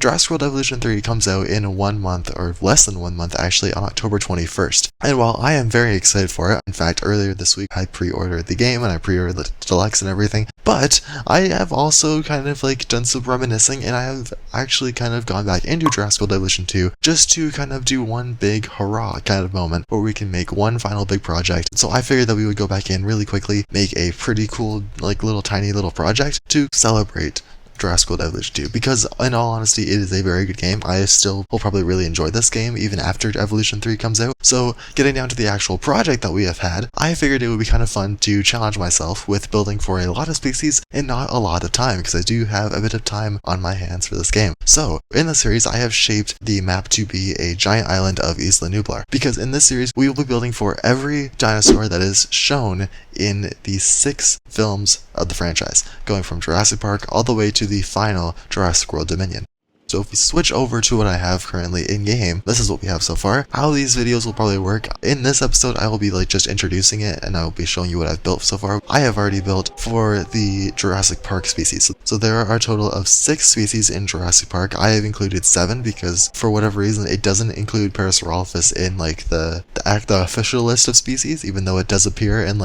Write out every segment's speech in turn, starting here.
Jurassic World Evolution 3 comes out in 1 month, or less than 1 month actually, on October 21st. And while I am very excited for it, in fact earlier this week I pre-ordered the game and I pre-ordered the deluxe and everything, but I have also kind of like done some reminiscing, and I have actually kind of gone back into Jurassic World Evolution 2 just to kind of do one big hurrah kind of moment where we can make one final big project. So I figured that we would go back in really quickly, make a pretty cool like tiny little project to celebrate Jurassic World Evolution 2, because in all honesty it is a very good game. I still will probably really enjoy this game even after Evolution 3 comes out. So getting down to the actual project that we have had, I figured it would be kind of fun to challenge myself with building for a lot of species and not a lot of time, because I do have a bit of time on my hands for this game. So in the series I have shaped the map to be a giant island of Island Nublar, because in this series we will be building for every dinosaur that is shown in the 6 films of the franchise, going from Jurassic Park all the way to the final Jurassic World Dominion. So if we switch over to what I have currently in game, this is what we have so far. How these videos will probably work: in this episode I will be just introducing it, and I will be showing you what I've built so far. I have already built for the Jurassic Park species. So there are a total of 6 species in Jurassic Park. I have included 7 because for whatever reason it doesn't include Parasaurolophus in the official list of species, even though it does appear in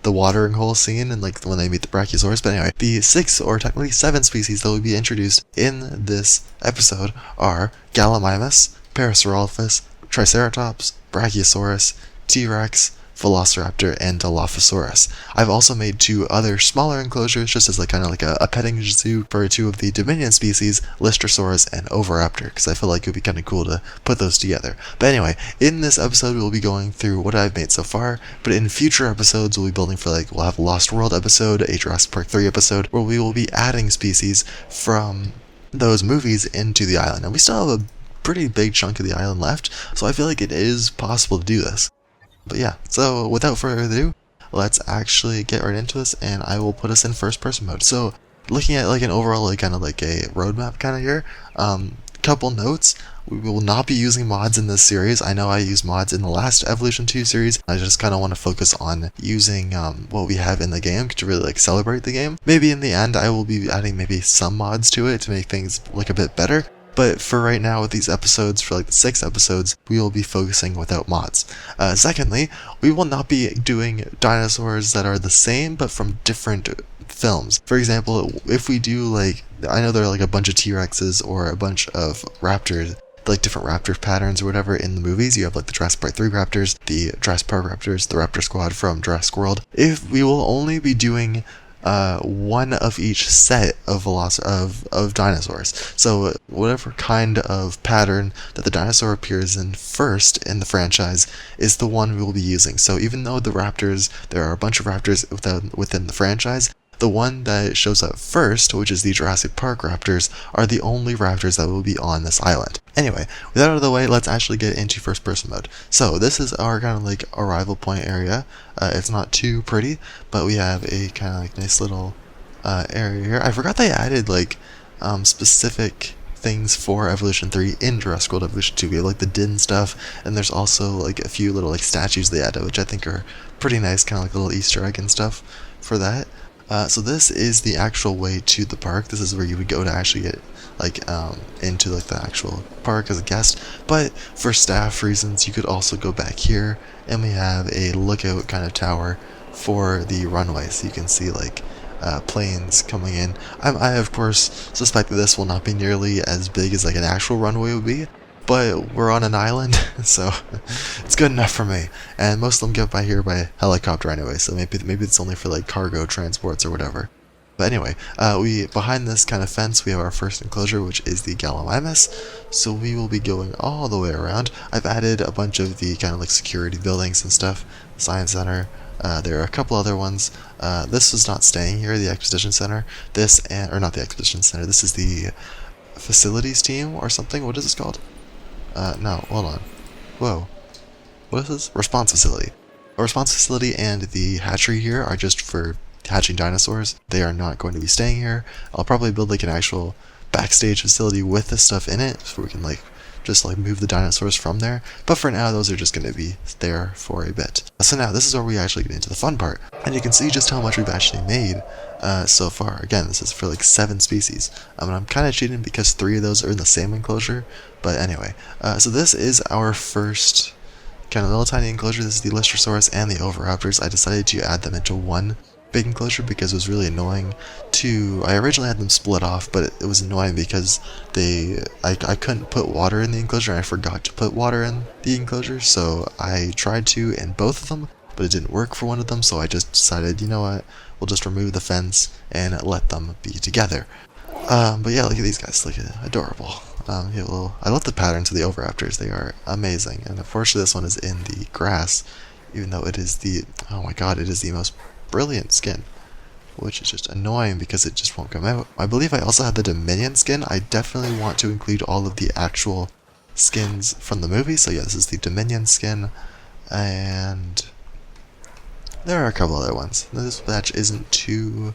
the watering hole scene and when they meet the Brachiosaurus. But anyway, the 6 or technically 7 species that will be introduced in this episode are Gallimimus, Parasaurolophus, Triceratops, Brachiosaurus, T-Rex, Velociraptor, and Dilophosaurus. I've also made 2 other smaller enclosures just as kind of a petting zoo for 2 of the Dominion species, Lystrosaurus and Oviraptor, because I feel like it would be kind of cool to put those together. But anyway, in this episode we'll be going through what I've made so far, but in future episodes we'll be building for we'll have a Lost World episode, a Jurassic Park 3 episode, where we will be adding species from those movies into the island. And we still have a pretty big chunk of the island left, so I feel like it is possible to do this. But yeah, so without further ado, let's actually get right into this, and I will put us in first person mode. So looking at an overall kind of a roadmap kind of here, couple notes: we will not be using mods in this series. I know I used mods in the last Evolution 2 series. I just kind of want to focus on using what we have in the game to really celebrate the game. Maybe in the end I will be adding maybe some mods to it to make things look a bit better. But for right now, with these episodes, for the 6 episodes, we will be focusing without mods. Secondly, we will not be doing dinosaurs that are the same, but from different films. For example, if we do I know there are a bunch of T-Rexes or a bunch of raptors, different raptor patterns or whatever in the movies. You have the Jurassic Park 3 raptors, the Jurassic Park raptors, the Raptor Squad from Jurassic World. If we will only be doing one of each set of dinosaurs. So whatever kind of pattern that the dinosaur appears in first in the franchise is the one we will be using. So even though there are a bunch of raptors within the franchise, the one that shows up first, which is the Jurassic Park raptors, are the only raptors that will be on this island. Anyway, with that out of the way, let's actually get into first person mode. So this is our kind of arrival point area. It's not too pretty, but we have a kind of nice little area here. I forgot they added specific things for Evolution 3 in Jurassic World Evolution 2. We have the Din stuff, and there's also a few little statues they added, which I think are pretty nice, kind of little Easter egg and stuff for that. So this is the actual way to the park. This is where you would go to actually get into the actual park as a guest. But for staff reasons, you could also go back here, and we have a lookout kind of tower for the runway, so you can see planes coming in. I of course suspect that this will not be nearly as big as an actual runway would be, but we're on an island, so it's good enough for me. And most of them get by here by helicopter anyway, so maybe it's only for cargo transports or whatever. But anyway, behind this kind of fence we have our first enclosure, which is the Gallimimus. So we will be going all the way around. I've added a bunch of the kind of security buildings and stuff. Science Center. There are a couple other ones. This is not staying here, the Exposition Center. Or not the Exposition Center. This is the Facilities Team or something. What is this called? No, hold on. Whoa. What is this? Response Facility. A response facility and the hatchery here are just for hatching dinosaurs. They are not going to be staying here. I'll probably build an actual backstage facility with this stuff in it, so we can just like move the dinosaurs from there. But for now, those are just going to be there for a bit. So now this is where we actually get into the fun part, and you can see just how much we've actually made so far. Again, this is for like 7 species. And I'm kind of cheating because 3 of those are in the same enclosure. But anyway, so this is our first kind of little tiny enclosure. This is the Lystrosaurus and the Oviraptors. I decided to add them into one big enclosure because it was really annoying to... I originally had them split off, but it was annoying because I couldn't put water in the enclosure, and I forgot to put water in the enclosure, so I tried to in both of them, but it didn't work for one of them, so I just decided, you know what, we'll just remove the fence and let them be together. But yeah, look at these guys, look at adorable. I love the patterns of the Oviraptors, they are amazing, and unfortunately this one is in the grass, even though it is the, oh my god, it is the most brilliant skin, which is just annoying because it just won't come out. I believe I also have the Dominion skin. I definitely want to include all of the actual skins from the movie, so yeah, this is the Dominion skin, and there are a couple other ones. This batch isn't too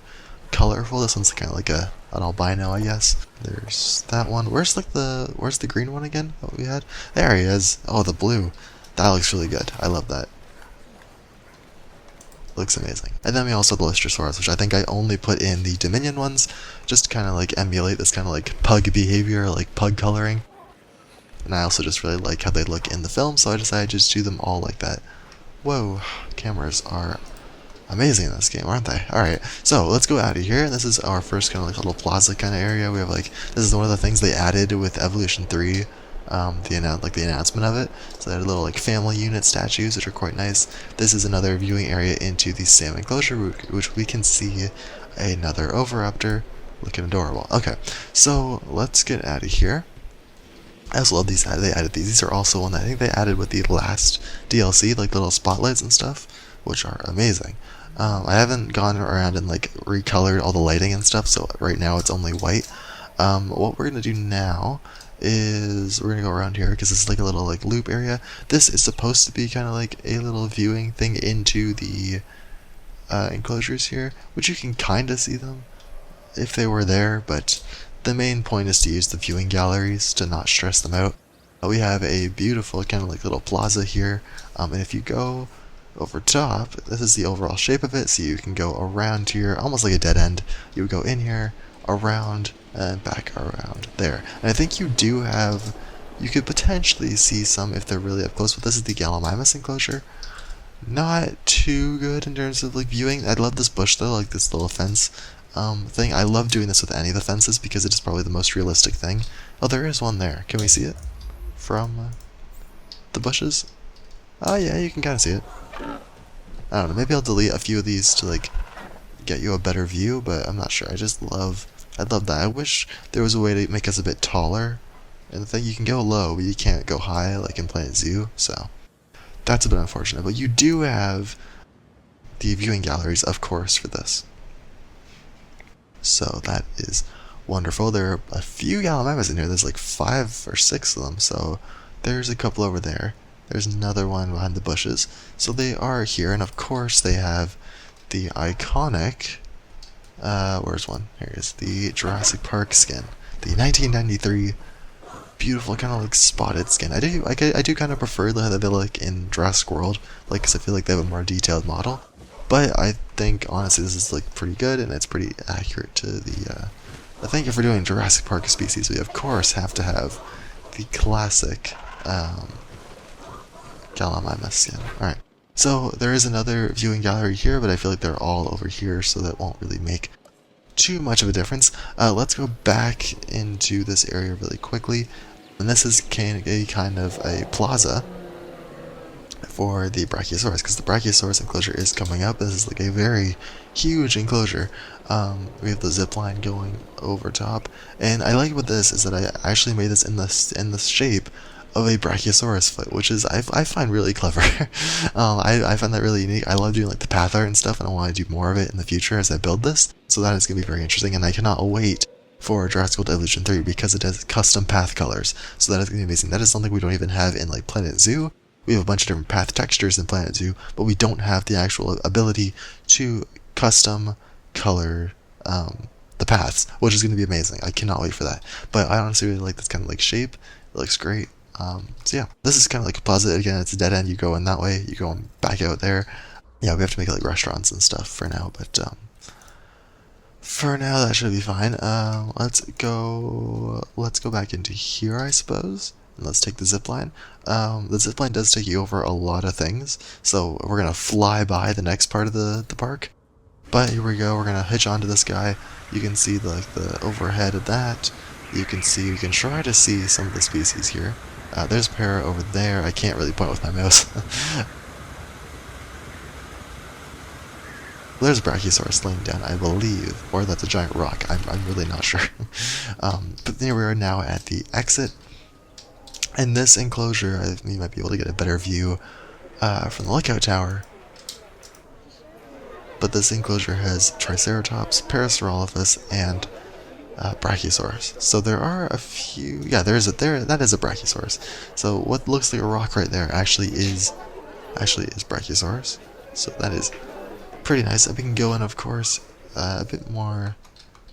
colorful. This one's kind of like an albino, I guess. There's that one. Where's the green one again that we had? There he is. Oh, the blue. That looks really good. I love that. Looks amazing. And then we also have the Lystrosaurus, which I think I only put in the Dominion ones, just to kind of like emulate this kind of like pug behavior, like pug coloring. And I also just really like how they look in the film, so I decided to just do them all like that. Whoa, cameras are amazing in this game, aren't they? Alright, so let's go out of here. This is our first kind of like little plaza kind of area. We have like, this is one of the things they added with Evolution 3. The announcement of it. So they had little like family unit statues, which are quite nice. This is another viewing area into the same enclosure, which we can see another Oviraptor looking adorable. Okay, so let's get out of here. I also love these. They added these. These are also one that I think they added with the last DLC, like little spotlights and stuff, which are amazing. I haven't gone around and like recolored all the lighting and stuff, so right now it's only white. What we're gonna do now is we're gonna go around here because it's like a little like loop area. This is supposed to be kind of like a little viewing thing into the enclosures here, which you can kind of see them if they were there, but the main point is to use the viewing galleries to not stress them out. We have a beautiful kind of like little plaza here, and if you go over top, this is the overall shape of it, so you can go around here, almost like a dead end. You would go in here, around, and back around there. And I think you could potentially see some if they're really up close, but this is the Gallimimus enclosure. Not too good in terms of like viewing. I love this bush though, like this little fence thing. I love doing this with any of the fences because it is probably the most realistic thing. Oh, there is one there. Can we see it from the bushes? Oh yeah, you can kind of see it. I don't know, maybe I'll delete a few of these to like get you a better view, but I'm not sure. I love that. I wish there was a way to make us a bit taller. And the thing, you can go low, but you can't go high like in Planet Zoo, so that's a bit unfortunate. But you do have the viewing galleries, of course, for this. So that is wonderful. There are a few Gallimimus in here. There's like 5 or 6 of them, so there's a couple over there. There's another one behind the bushes. So they are here, and of course they have the iconic... where's one? Here it is. The Jurassic Park skin. The 1993 beautiful kind of like spotted skin. I do kind of prefer that they look in Jurassic World, like, because I feel like they have a more detailed model. But I think honestly this is like pretty good, and it's pretty accurate to the. I think if we're doing Jurassic Park species, we of course have to have the classic Gallimimus skin. All right. So there is another viewing gallery here, but I feel like they're all over here, so that won't really make too much of a difference. Let's go back into this area really quickly, and this is a kind of a plaza for the Brachiosaurus, because the Brachiosaurus enclosure is coming up. This is like a very huge enclosure. We have the zip line going over top, and I like what this is that I actually made this in the shape of a Brachiosaurus foot, which is I find really clever. I find that really unique. I love doing like the path art and stuff, and I want to do more of it in the future as I build this. So that is going to be very interesting, and I cannot wait for Jurassic World Evolution 3 because it has custom path colors. So that is going to be amazing. That is something we don't even have in like Planet Zoo. We have a bunch of different path textures in Planet Zoo, but we don't have the actual ability to custom color the paths, which is going to be amazing. I cannot wait for that. But I honestly really like this kind of like shape. It looks great. So yeah, this is kind of like a plaza. Again, it's a dead end. You go in that way, you go back out there. Yeah, we have to make like restaurants and stuff for now, but for now that should be fine. Let's go back into here, I suppose. And let's take the zip line. The zip line does take you over a lot of things, so we're gonna fly by the next part of the park. But here we go. We're gonna hitch onto this guy. You can see the overhead of that. You can try to see some of the species here. There's a pair over there. I can't really point with my mouse. There's a Brachiosaurus laying down, I believe, or that's a giant rock. I'm really not sure. But here we are now at the exit. In this enclosure, you might be able to get a better view from the lookout tower. But this enclosure has Triceratops, Parasaurolophus, and Brachiosaurus. So there are a few. Yeah, that is a Brachiosaurus. So what looks like a rock right there actually is Brachiosaurus. So that is pretty nice. And we can go in, of course, a bit more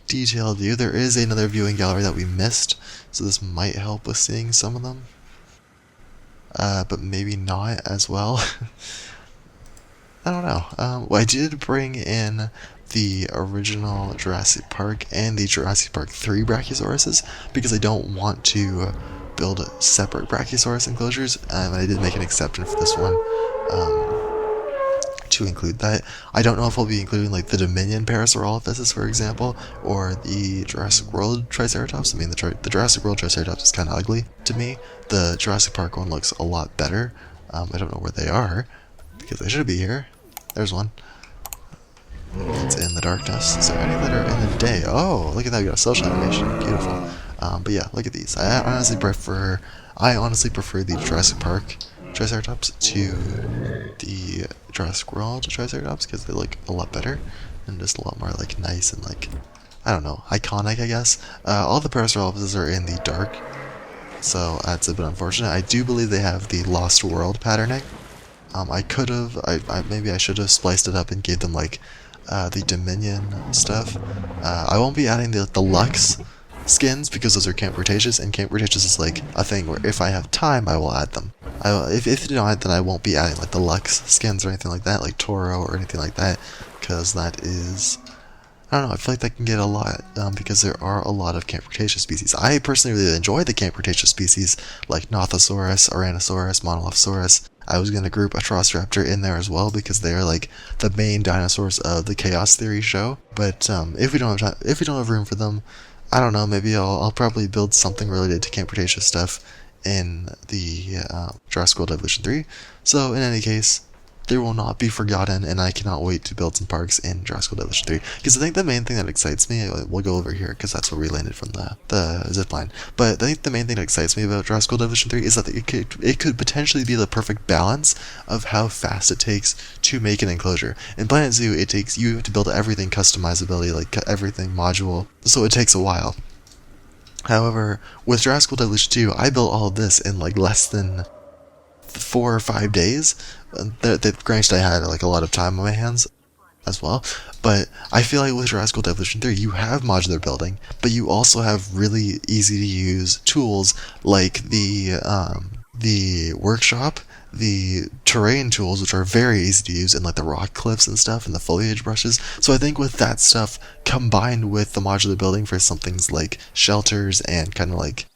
detailed view. There is another viewing gallery that we missed, so this might help with seeing some of them. But maybe not as well. I don't know. Well, I did bring in the original Jurassic Park and the Jurassic Park 3 Brachiosauruses because I don't want to build separate Brachiosaurus enclosures, and I did make an exception for this one to include that. I don't know if I'll be including like the Dominion Parasaurolophus, for example, or the Jurassic World Triceratops. I mean, the Jurassic World Triceratops is kind of ugly to me. The Jurassic Park one looks a lot better. I don't know where they are, because they should be here. There's one. It's in the darkness. Is there any that are in the day? Oh, look at that, we got a social animation. Beautiful. But yeah, look at these. I honestly prefer the Jurassic Park Triceratops to the Jurassic World Triceratops because they look a lot better and just a lot more like nice and like, I don't know, iconic, I guess. All the Parasaurolophus are in the dark, so that's a bit unfortunate. I do believe they have the Lost World patterning. Maybe I should have spliced it up and gave them like the Dominion stuff. I won't be adding the Lux skins because those are Camp Cretaceous, and Camp Cretaceous is like a thing where if I have time I will add them. If not, then I won't be adding like the Lux skins or anything like that, like Toro or anything like that, because that is, I don't know, I feel like that can get a lot, because there are a lot of Camp Cretaceous species. I personally really enjoy the Camp Cretaceous species, like Nothosaurus, Ouranosaurus, Monolophosaurus. I was going to group Atrociraptor in there as well, because they're like the main dinosaurs of the Chaos Theory show. But if we don't have room for them, I don't know, maybe I'll probably build something related to Camp Cretaceous stuff in the Jurassic World Evolution 3. So in any case, they will not be forgotten, and I cannot wait to build some parks in Jurassic World Evolution 3. Because I think the main thing that excites me, we'll go over here because that's where we landed from the zipline. But I think the main thing that excites me about Jurassic World Evolution 3 is that it could potentially be the perfect balance of how fast it takes to make an enclosure. In Planet Zoo, you have to build everything customizability, like everything module, so it takes a while. However, with Jurassic World Evolution 2, I built all of this in like less than 4 or 5 days. Granted, I had like a lot of time on my hands as well, but I feel like with Jurassic World Evolution 3 you have modular building, but you also have really easy to use tools like the workshop, the terrain tools, which are very easy to use, and like the rock cliffs and stuff, and the foliage brushes. So I think with that stuff combined with the modular building for some things like shelters and kind of like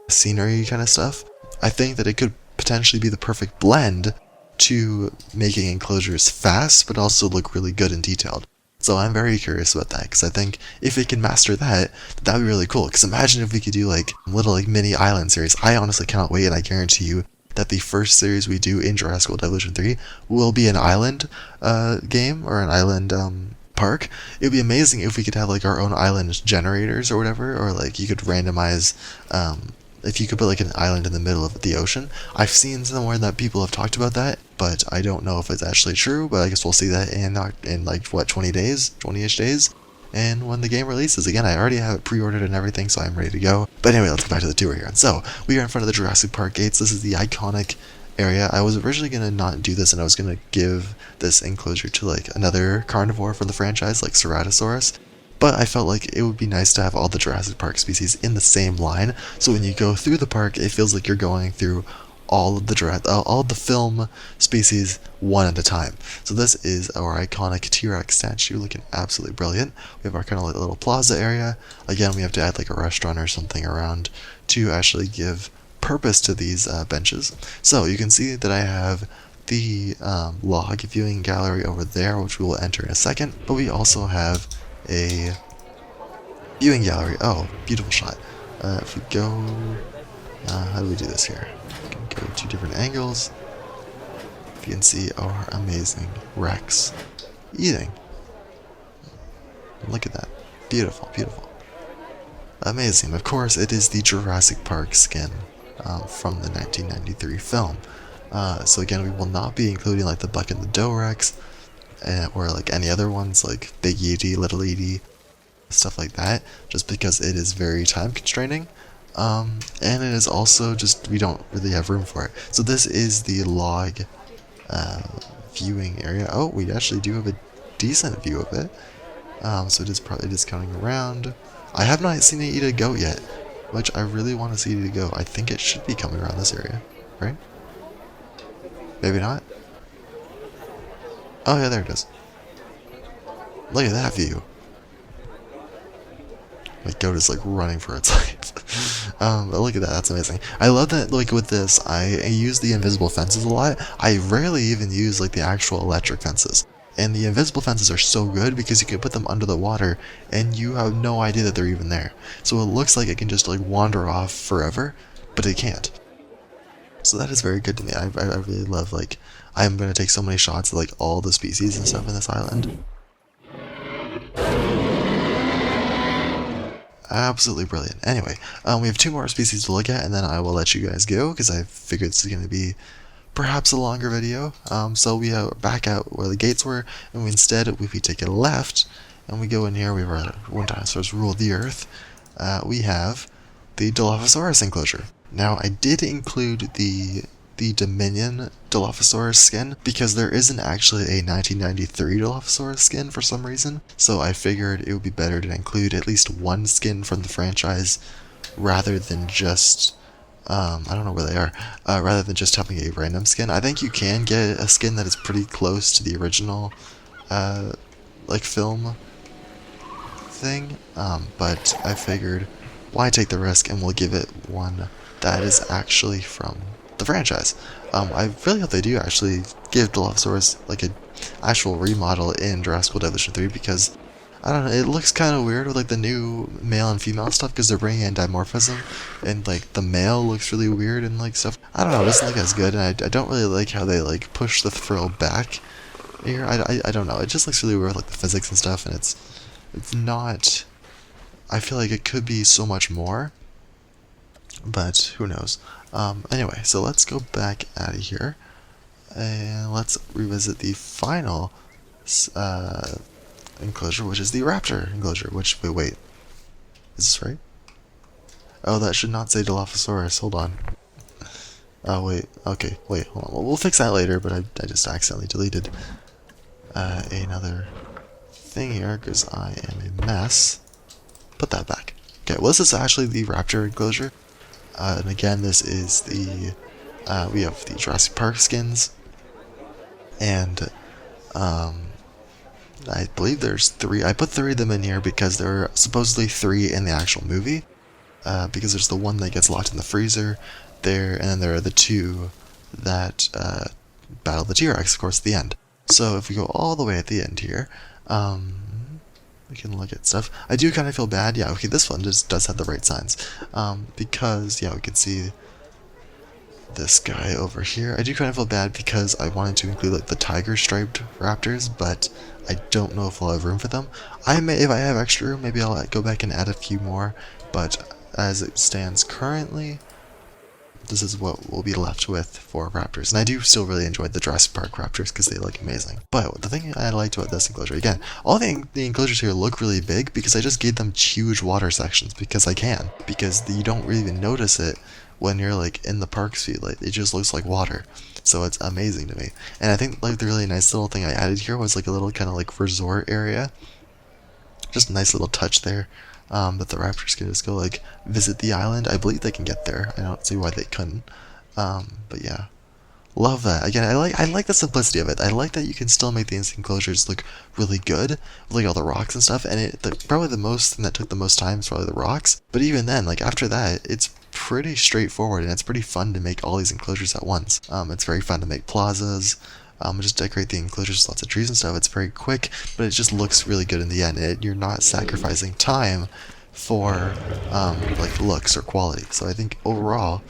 scenery kind of stuff, I think that it could potentially be the perfect blend to making enclosures fast but also look really good and detailed. So I'm very curious about that, because I think if it can master that, that'd be really cool. Because imagine if we could do like little like mini island series. I honestly cannot wait, and I guarantee you that the first series we do in Jurassic World Evolution 3 will be an island game, or an island park. It would be amazing if we could have like our own island generators or whatever, or like you could randomize if you could put like an island in the middle of the ocean. I've seen somewhere that people have talked about that, but I don't know if it's actually true. But I guess we'll see that in like what, 20-ish days, and when the game releases. Again, I already have it pre-ordered and everything, so I'm ready to go. But anyway, let's go back to the tour here. So we are in front of the Jurassic Park gates. This is the iconic area. I was originally gonna not do this, and I was gonna give this enclosure to like another carnivore from the franchise, like Ceratosaurus. but I felt like it would be nice to have all the Jurassic Park species in the same line, so when you go through the park, it feels like you're going through all of the film species one at a time. So this is our iconic T-Rex statue, looking absolutely brilliant. We have our kind of like little plaza area. Again, we have to add like a restaurant or something around to actually give purpose to these benches. So you can see that I have the log viewing gallery over there, which we will enter in a second, but we also have a viewing gallery. Oh, beautiful shot. If we go, how do we do this here? We can go 2 different angles. You can see our amazing Rex eating. Look at that. Beautiful, beautiful. Amazing. Of course, it is the Jurassic Park skin from the 1993 film. So again, we will not be including like the Buck and the Doe Rex, or like any other ones like Big E.T., Little E.T., stuff like that, just because it is very time constraining. And it is also just, we don't really have room for it. So this is the log viewing area. Oh, we actually do have a decent view of it. So it is probably just coming around. I have not seen it eat a goat yet, which I really want to see it eat a goat. I think it should be coming around this area, right? Maybe not? Oh yeah, there it is. Look at that view. My goat is like running for its life. But look at that, that's amazing. I love that, like with this, I use the invisible fences a lot. I rarely even use like the actual electric fences. And the invisible fences are so good because you can put them under the water and you have no idea that they're even there. So it looks like it can just like wander off forever, but it can't. So that is very good to me. I really love, like, I'm going to take so many shots of like all the species and stuff in this island. Absolutely brilliant. Anyway, we have 2 more species to look at, and then I will let you guys go, because I figured this is going to be perhaps a longer video. So we are back out where the gates were, and instead, if we take a left, and we go in here, we have our When Dinosaurs Ruled the Earth, we have the Dilophosaurus enclosure. Now, I did include the Dominion Dilophosaurus skin because there isn't actually a 1993 Dilophosaurus skin for some reason, so I figured it would be better to include at least one skin from the franchise rather than just, I don't know where they are, rather than just having a random skin. I think you can get a skin that is pretty close to the original, like film thing, but I figured why take the risk, and we'll give it one that is actually from the franchise. I really hope they do actually give Dilophosaurus like an actual remodel in Jurassic World Evolution 3, because I don't know, it looks kind of weird with like the new male and female stuff because they're bringing in dimorphism, and like the male looks really weird and like stuff. I don't know, it doesn't look as good, and I don't really like how they like push the frill back here. I don't know, it just looks really weird with like the physics and stuff, and it's not, I feel like it could be so much more, but who knows. Anyway, so let's go back out of here, and let's revisit the final enclosure, which is the raptor enclosure, which, wait, is this right? Oh, that should not say Dilophosaurus, hold on. Oh, wait, okay, wait, hold on, we'll fix that later, but I just accidentally deleted another thing here, because I am a mess. Put that back. Okay, well, this is actually the raptor enclosure. And again, this is the, we have the Jurassic Park skins, and I believe there's 3, I put 3 of them in here because there are supposedly 3 in the actual movie, because there's the one that gets locked in the freezer there, and then there are the 2 that battle the T-Rex, of course, at the end. So if we go all the way at the end here, we can look at stuff. I do kind of feel bad. Yeah, okay, this one just does have the right signs. Because, yeah, we can see this guy over here. I do kind of feel bad because I wanted to include like the tiger striped raptors, but I don't know if I'll have room for them. I may, if I have extra room, maybe I'll go back and add a few more, but as it stands currently, this is what we'll be left with for raptors. And I do still really enjoy the Jurassic Park raptors because they look amazing. But the thing I liked about this enclosure, again, all the enclosures here look really big because I just gave them huge water sections because I can. Because you don't really even notice it when you're like in the parks field. Like, it just looks like water. So it's amazing to me. And I think like the really nice little thing I added here was like a little kind of like resort area Just a nice little touch there. That the raptors can just go like visit the island. I believe they can get there. I don't see why they couldn't. But yeah, love that. Again, I like the simplicity of it. I like that you can still make these enclosures look really good, like all the rocks and stuff. And probably the most thing that took the most time is probably the rocks. But even then, like after that, it's pretty straightforward and it's pretty fun to make all these enclosures at once. It's very fun to make plazas. Just decorate the enclosures with lots of trees and stuff. It's very quick, but it just looks really good in the end. You're not sacrificing time for like looks or quality. So I think overall,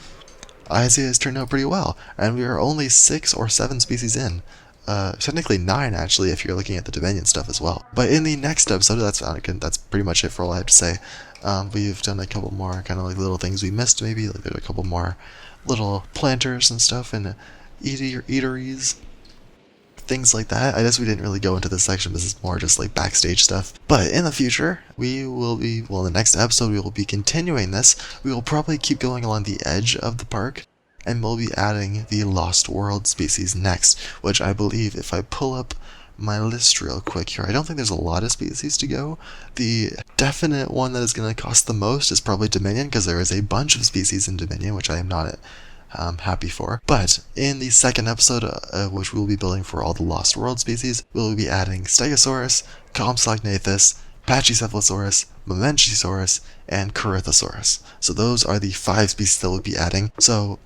Isaiah has turned out pretty well, and we are only 6 or 7 species in. Technically 9 actually, if you're looking at the Dominion stuff as well. But in the next episode, that's pretty much it for all I have to say. We've done a couple more kind of like little things we missed, maybe like there's a couple more little planters and stuff and eateries. Things like that. I guess we didn't really go into this section. This is more just like backstage stuff. But in the future, we will be, well, in the next episode, we will be continuing this. We will probably keep going along the edge of the park, and we'll be adding the Lost World species next, which I believe, if I pull up my list real quick here, I don't think there's a lot of species to go. The definite one that is going to cost the most is probably Dominion, because there is a bunch of species in Dominion, which I am not happy for. But in the second episode, which we'll be building for all the Lost World species, we'll be adding Stegosaurus, Compsognathus, Pachycephalosaurus, Mamenchisaurus, and Corythosaurus. So those are the 5 species that we'll be adding. So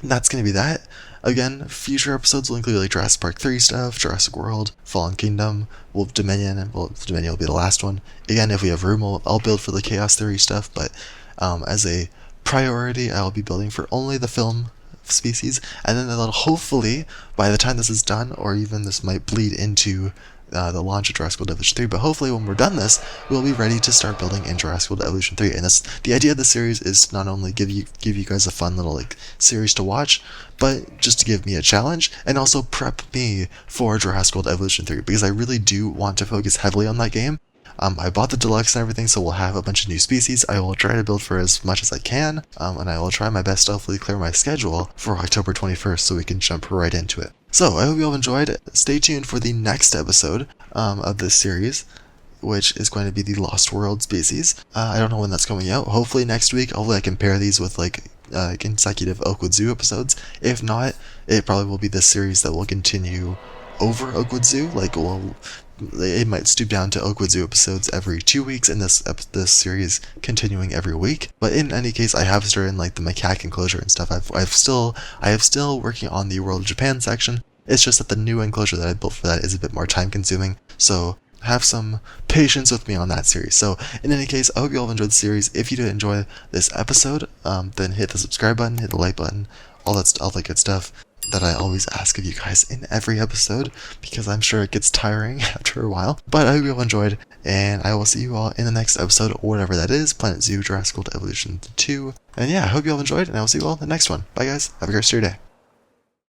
that's going to be that. Again, future episodes will include like Jurassic Park 3 stuff, Jurassic World, Fallen Kingdom, Dominion, and Dominion will be the last one. Again, if we have room, I'll build for the Chaos Theory stuff, but as a priority, I'll be building for only the film species, and then that'll hopefully, by the time this is done, or even this might bleed into the launch of Jurassic World Evolution 3, but hopefully when we're done this, we'll be ready to start building in Jurassic World Evolution 3. And the idea of the series is to not only give you guys a fun little like series to watch, but just to give me a challenge, and also prep me for Jurassic World Evolution 3, because I really do want to focus heavily on that game. I bought the deluxe and everything, so we'll have a bunch of new species. I will try to build for as much as I can, and I will try my best to hopefully clear my schedule for October 21st so we can jump right into it. So, I hope you all enjoyed. Stay tuned for the next episode of this series, which is going to be the Lost World species. I don't know when that's coming out. Hopefully next week. Hopefully I can pair these with like consecutive Oakwood Zoo episodes. If not, it probably will be this series that will continue over Oakwood Zoo. Like, it might stoop down to Oakwood Zoo episodes every 2 weeks, and this series continuing every week. But in any case, I have started in like the macaque enclosure and stuff. I have still working on the World of Japan section. It's just that the new enclosure that I built for that is a bit more time consuming. So have some patience with me on that series. So in any case, I hope you all enjoyed the series. If you did enjoy this episode, then hit the subscribe button, hit the like button, all that good stuff that I always ask of you guys in every episode, because I'm sure it gets tiring after a while. But I hope you all enjoyed, and I will see you all in the next episode, or whatever that is, Planet Zoo, Jurassic World Evolution 2. And yeah, I hope you all enjoyed, and I will see you all in the next one. Bye guys, have a great rest of your day.